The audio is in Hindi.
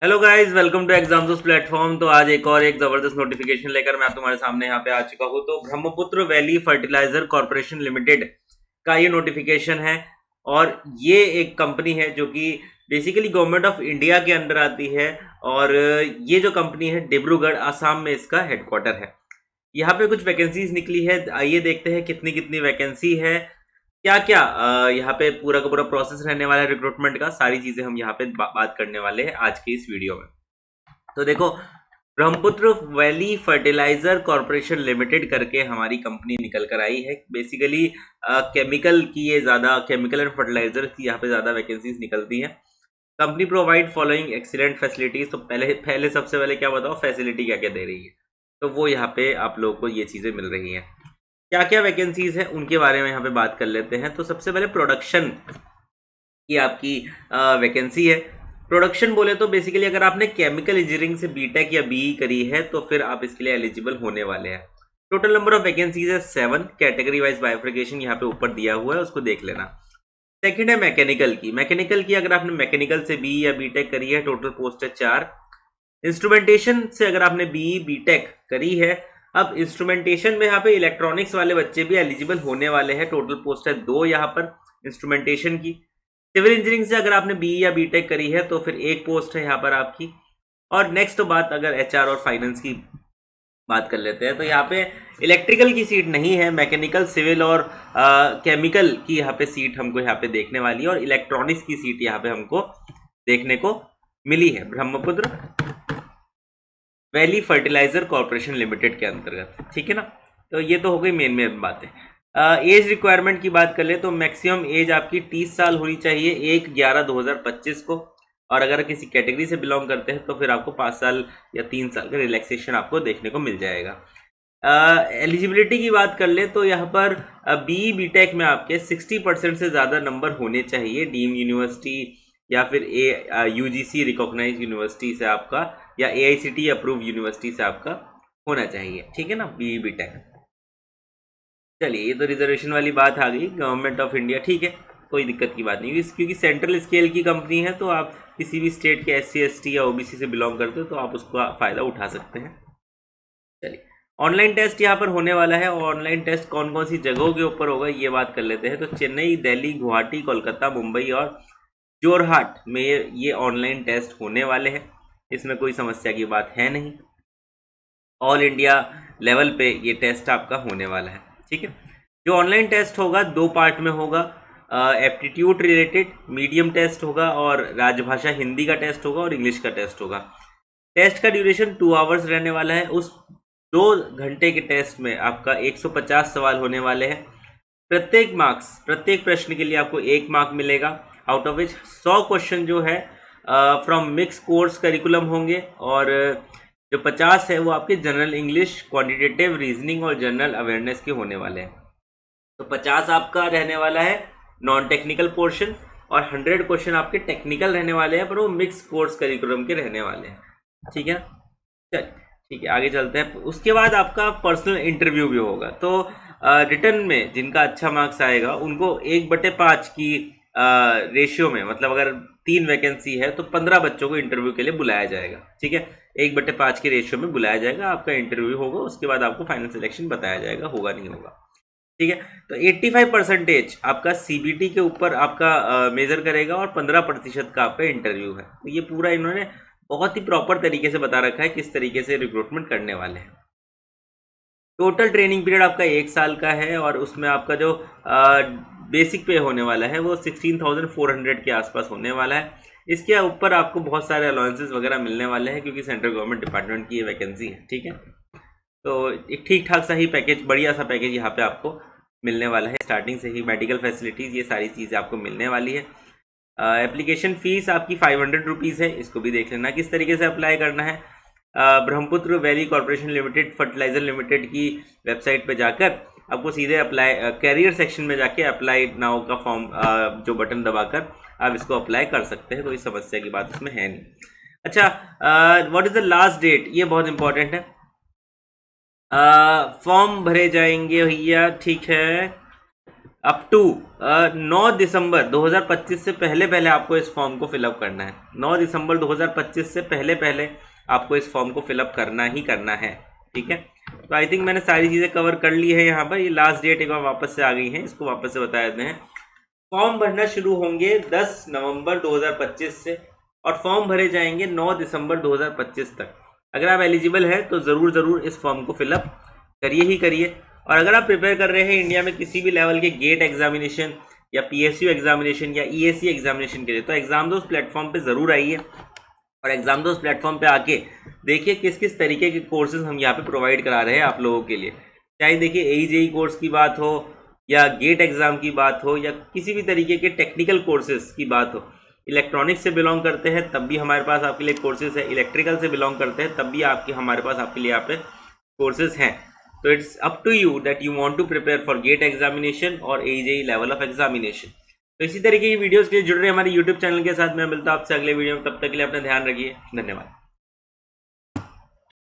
Hello guys, welcome to exams platform. तो आज एक और एक जबरदस्त नोटिफिकेशन लेकर मैं तुम्हारे सामने यहाँ पे आ चुका हूँ। तो Brahmaputra valley fertilizer corporation limited का ये नोटिफिकेशन है और ये एक कंपनी है जो कि बेसिकली गवर्नमेंट ऑफ इंडिया के अंडर आती है। और ये जो कंपनी है डिब्रूगढ़ आसाम में इसका हेडक्वार्टर है। यहाँ पे कुछ वैकेंसीज निकली है, आइए देखते हैं कितनी कितनी वैकेंसी है, क्या क्या यहाँ पे पूरा का पूरा प्रोसेस रहने वाला है रिक्रूटमेंट का। सारी चीजें हम यहाँ पे बात करने वाले हैं आज के इस वीडियो में। तो देखो, Brahmaputra valley fertilizer corporation limited करके हमारी कंपनी निकल कर आई है। बेसिकली केमिकल की, ये ज्यादा केमिकल एंड फर्टिलाइजर की यहाँ पे ज्यादा वैकेंसीज निकलती हैं। Company provide following excellent facilities. तो पहले पहले सबसे पहले क्या बताओ, फैसिलिटी क्या क्या दे रही है। तो वो यहाँ पे आप लोगों को ये चीजें मिल रही हैं। क्या क्या वैकेंसीज है उनके बारे में यहाँ पे बात कर लेते हैं। तो सबसे पहले प्रोडक्शन की आपकी वैकेंसी है। प्रोडक्शन बोले तो बेसिकली अगर आपने केमिकल इंजीनियरिंग से बीटेक या बीई करी है तो फिर आप इसके लिए एलिजिबल होने वाले हैं। टोटल नंबर ऑफ वैकेंसीज है 7। कैटेगरी वाइज बाइफर्केशन यहाँ पे ऊपर दिया हुआ है, उसको देख लेना। सेकंड है मैकेनिकल की। मैकेनिकल की अगर आपने मैकेनिकल से बी या बीटेक करी है, टोटल पोस्ट है 4। इंस्ट्रूमेंटेशन से अगर आपने बीई बीटेक करी है, अब इंस्ट्रूमेंटेशन में यहाँ पे इलेक्ट्रॉनिक्स वाले बच्चे भी एलिजिबल होने वाले हैं। टोटल पोस्ट है 2 यहाँ पर इंस्ट्रूमेंटेशन की। सिविल इंजीनियरिंग से अगर आपने बीई या बीटेक करी है तो फिर एक पोस्ट है यहाँ पर आपकी। और नेक्स्ट बात अगर एचआर और फाइनेंस की बात कर लेते हैं तो यहाँ पे इलेक्ट्रिकल की सीट नहीं है, मैकेनिकल, सिविल और केमिकल की यहाँ पे सीट हमको यहाँ पे देखने वाली है और इलेक्ट्रॉनिक्स की सीट यहाँ पे हमको देखने को मिली है Brahmaputra valley fertilizer corporation limited के अंतर्गत। ठीक है ना। तो ये तो हो गई मेन मेन बातें। एज रिक्वायरमेंट की बात कर ले तो मैक्सिमम एज आपकी 30 साल होनी चाहिए 1/11/2025 को। और अगर किसी कैटेगरी से बिलोंग करते हैं तो फिर आपको 5 साल या 3 साल का रिलैक्सेशन आपको देखने को मिल जाएगा। एलिजिबिलिटी की बात कर ले तो यहाँ पर बी बीटेक में आपके 60% से ज़्यादा नंबर होने चाहिए डीम यूनिवर्सिटी या फिर यूजीसी रिकॉग्नाइज यूनिवर्सिटी से आपका, या एआईसीटी अप्रूव यूनिवर्सिटी से आपका होना चाहिए। ठीक है ना, बी बीटेक। चलिए, ये तो रिजर्वेशन वाली बात आ गई, गवर्नमेंट ऑफ इंडिया, ठीक है, कोई दिक्कत की बात नहीं। क्योंकि सेंट्रल स्केल की कंपनी है तो आप किसी भी स्टेट के एससी एसटी या ओबीसी से बिलोंग करते हो तो आप उसका फ़ायदा उठा सकते हैं। चलिए, ऑनलाइन टेस्ट यहाँ पर होने वाला है। और ऑनलाइन टेस्ट कौन कौन सी जगहों के ऊपर होगा ये बात कर लेते हैं। तो चेन्नई, दिल्ली, गुवाहाटी, कोलकाता, मुंबई और जोरहाट में ये ऑनलाइन टेस्ट होने वाले हैं। इसमें कोई समस्या की बात है नहीं। ऑल इंडिया लेवल पे ये टेस्ट आपका होने वाला है। ठीक है। जो ऑनलाइन टेस्ट होगा 2 पार्ट में होगा। एप्टीट्यूड रिलेटेड मीडियम टेस्ट होगा और राजभाषा हिंदी का टेस्ट होगा और इंग्लिश का टेस्ट होगा। टेस्ट का ड्यूरेशन 2 आवर्स रहने वाला है। उस 2 घंटे के टेस्ट में आपका 150 सवाल होने वाले हैं। प्रत्येक प्रश्न के लिए आपको 1 मार्क मिलेगा। आउट ऑफ विच 100 क्वेश्चन जो है फ्रॉम मिक्स कोर्स करिकुलम होंगे और जो 50 है वो आपके जनरल इंग्लिश, क्वांटिटेटिव रीजनिंग और जनरल अवेयरनेस के होने वाले हैं। तो 50 आपका रहने वाला है नॉन टेक्निकल पोर्शन और 100 क्वेश्चन आपके टेक्निकल रहने वाले हैं, पर वो मिक्स कोर्स करिकुलम के रहने वाले हैं। ठीक है। चल, ठीक है, आगे चलते हैं। उसके बाद आपका पर्सनल इंटरव्यू भी होगा। तो रिटर्न में जिनका अच्छा मार्क्स आएगा उनको 1/5 की रेशियो में, मतलब अगर 3 वैकेंसी है तो 15 बच्चों को इंटरव्यू के लिए बुलाया जाएगा। ठीक है, 1/5 की रेशियो में बुलाया जाएगा, आपका इंटरव्यू होगा, उसके बाद आपको फाइनल सिलेक्शन बताया जाएगा होगा नहीं होगा। ठीक है। तो 85% आपका सीबीटी के ऊपर आपका मेजर करेगा और 15% का आपका इंटरव्यू है। तो ये पूरा इन्होंने बहुत ही प्रॉपर तरीके से बता रखा है किस तरीके से रिक्रूटमेंट करने वाले हैं। टोटल ट्रेनिंग पीरियड आपका 1 साल का है और उसमें आपका जो बेसिक पे होने वाला है वो 16,400 के आसपास होने वाला है। इसके ऊपर आपको बहुत सारे अलाउंसेस वगैरह मिलने वाले हैं क्योंकि सेंट्रल गवर्नमेंट डिपार्टमेंट की ये वैकेंसी है। ठीक है। तो एक ठीक ठाक सा ही पैकेज, बढ़िया सा पैकेज यहाँ पे आपको मिलने वाला है। स्टार्टिंग से ही मेडिकल फैसिलिटीज़, ये सारी चीज़ें आपको मिलने वाली है। एप्लीकेशन फ़ीस आपकी 500 रुपीज़ है, इसको भी देख लेना किस तरीके से अप्लाई करना है। Brahmaputra valley corporation limited fertilizer limited की वेबसाइट पे जाकर आपको सीधे अप्लाई कैरियर सेक्शन में जाके अप्लाई नाउ का फॉर्म जो बटन दबाकर आप इसको अप्लाई कर सकते हैं। कोई समस्या की बात इसमें है नहीं। अच्छा, what is the last date, ये बहुत इंपॉर्टेंट है। फॉर्म भरे जाएंगे भैया, ठीक है, अप टू 9 दिसंबर 2025 से पहले पहले आपको इस फॉर्म को फिलअप करना है। 9 दिसंबर 2025 से पहले पहले आपको इस फॉर्म को फिलअप करना ही करना है, ठीक है। तो आई थिंक मैंने सारी चीज़ें कवर कर ली है यहाँ पर। ये लास्ट डेट एक बार वापस से आ गई है, इसको वापस से बता देते हैं। फॉर्म भरना शुरू होंगे 10 नवंबर 2025 से और फॉर्म भरे जाएंगे 9 दिसंबर 2025 तक। अगर आप एलिजिबल हैं तो ज़रूर इस फॉर्म को फिलअप करिए ही करिए। और अगर आप प्रिपेयर कर रहे हैं इंडिया में किसी भी लेवल के गेट एग्जामिनेशन या पीएसयू एग्जामिनेशन या ईएसी एग्जामिनेशन के लिए, तो एग्जामदोज प्लेटफॉर्म पे ज़रूर आइए और एग्जामदोज प्लेटफॉर्म पे आके देखिए किस किस तरीके के कोर्सेज हम यहाँ पे प्रोवाइड करा रहे हैं आप लोगों के लिए। चाहे देखिए AE कोर्स की बात हो या गेट एग्ज़ाम की बात हो या किसी भी तरीके के टेक्निकल कोर्सेज की बात हो। इलेक्ट्रॉनिक्स से बिलोंग करते हैं तब भी हमारे पास आपके लिए कोर्सेज है, इलेक्ट्रिकल से बिलोंग करते हैं तब भी हमारे पास आपके लिए यहाँ पे कोर्सेज हैं। तो it's up to you that you want to prepare for GATE examination और AE लेवल ऑफ एग्जामिनेशन। तो इसी तरीके की वीडियोस के लिए जुड़ रहे हमारे यूट्यूब चैनल के साथ। मैं मिलता हूं आपसे अगले वीडियो में, तब तक के लिए अपना ध्यान रखिए। धन्यवाद।